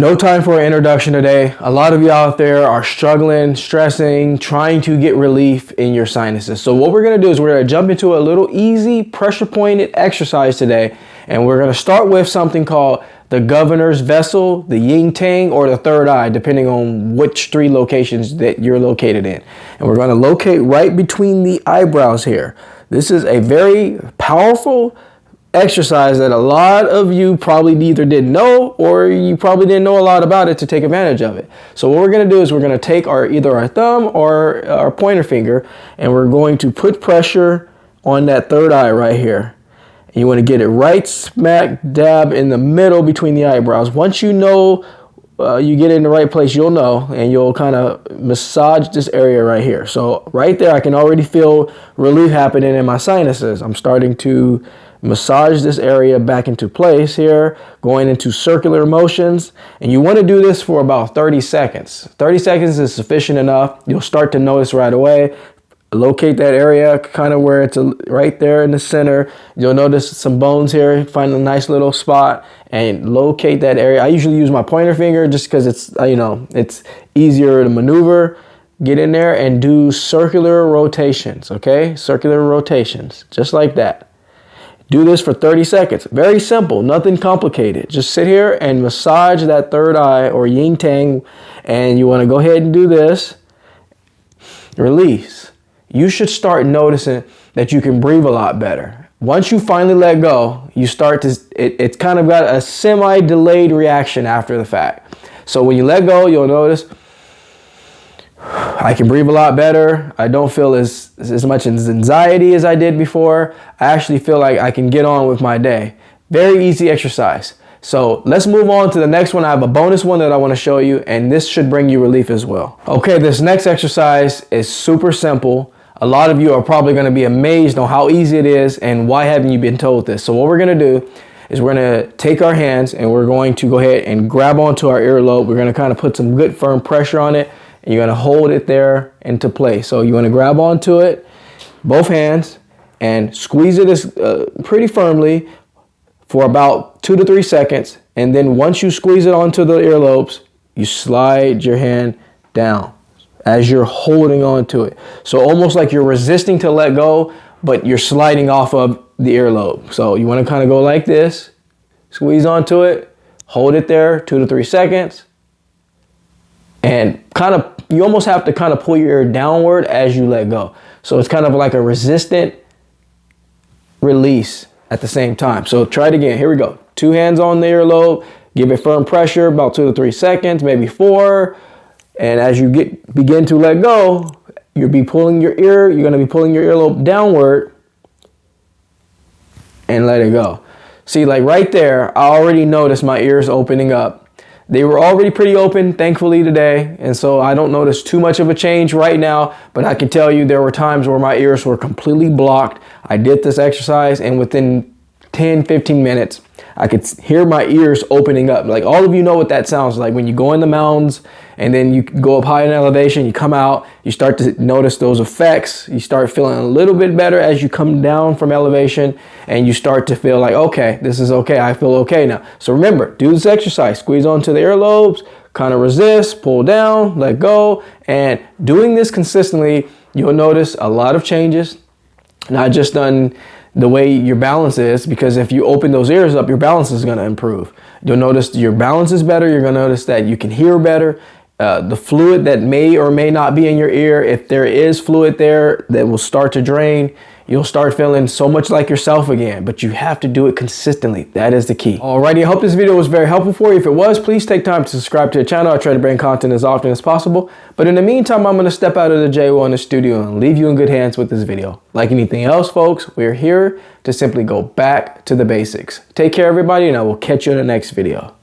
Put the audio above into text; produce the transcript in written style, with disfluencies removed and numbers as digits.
No time for an introduction today. A lot of you out there are struggling, stressing, trying to get relief in your sinuses. So what we're going to do is we're going to jump into a little easy pressure pointed exercise today. And we're going to start with something called the governor's vessel, the yin tang, or the third eye, depending on which three locations that you're located in. And we're going to locate right between the eyebrows here. This is a very powerful exercise that a lot of you probably either didn't know or you probably didn't know a lot about it to take advantage of it. So what we're going to do is we're going to take either our thumb or our pointer finger, and we're going to put pressure on that third eye right here. And you want to get it right smack dab in the middle between the eyebrows. Once you know you get it in the right place, you'll know, and you'll kind of massage this area right here. So right there, I can already feel relief happening in my sinuses. I'm starting to massage this area back into place here, going into circular motions. And you want to do this for about 30 seconds. 30 seconds is sufficient enough. You'll start to notice right away. Locate that area kind of where it's right there in the center. You'll notice some bones here. Find a nice little spot and locate that area. I usually use my pointer finger just because it's, it's easier to maneuver. Get in there and do circular rotations, okay? Circular rotations, just like that. Do this for 30 seconds. Very simple, nothing complicated. Just sit here and massage that third eye or yin tang, and you want to go ahead and do this. Release. You should start noticing that you can breathe a lot better. Once you finally let go, you start to, it's kind of got a semi-delayed reaction after the fact. So when you let go, you'll notice I can breathe a lot better. I don't feel as much anxiety as I did before. I actually feel like I can get on with my day. Very easy exercise. So let's move on to the next one. I have a bonus one that I want to show you, and this should bring you relief as well. Okay, this next exercise is super simple. A lot of you are probably going to be amazed on how easy it is and why haven't you been told this. So what we're going to do is we're going to take our hands and we're going to go ahead and grab onto our earlobe. We're going to kind of put some good firm pressure on it. And you're going to hold it there into place. So you want to grab onto it, both hands, and squeeze it pretty firmly for about 2 to 3 seconds. And then once you squeeze it onto the earlobes, you slide your hand down as you're holding on to it. So almost like you're resisting to let go, but you're sliding off of the earlobe. So you want to kind of go like this, squeeze onto it, hold it there 2 to 3 seconds. And you almost have to kind of pull your ear downward as you let go. So it's kind of like a resistant release at the same time. So try it again. Here we go. 2 hands on the earlobe. Give it firm pressure, about 2 to 3 seconds, maybe 4. And as you begin to let go, you're going to be pulling your earlobe downward and let it go. See, like right there, I already noticed my ears opening up. They were already pretty open, thankfully, today. And so I don't notice too much of a change right now, but I can tell you there were times where my ears were completely blocked. I did this exercise and within 10, 15 minutes, I could hear my ears opening up. Like all of you know what that sounds like when you go in the mountains and then you go up high in elevation, you come out, you start to notice those effects. You start feeling a little bit better as you come down from elevation and you start to feel like, okay, this is okay. I feel okay now. So remember, do this exercise, squeeze onto the earlobes, kind of resist, pull down, let go. And doing this consistently, you'll notice a lot of changes, not just on the way your balance is, because if you open those ears up, your balance is going to improve. You'll notice your balance is better. You're going to notice that you can hear better. The fluid that may or may not be in your ear, if there is fluid there that will start to drain, you'll start feeling so much like yourself again, but you have to do it consistently. That is the key. Alrighty, I hope this video was very helpful for you. If it was, please take time to subscribe to the channel. I try to bring content as often as possible. But in the meantime, I'm going to step out of the Jaye Wellness Studio and leave you in good hands with this video. Like anything else, folks, we're here to simply go back to the basics. Take care, everybody, and I will catch you in the next video.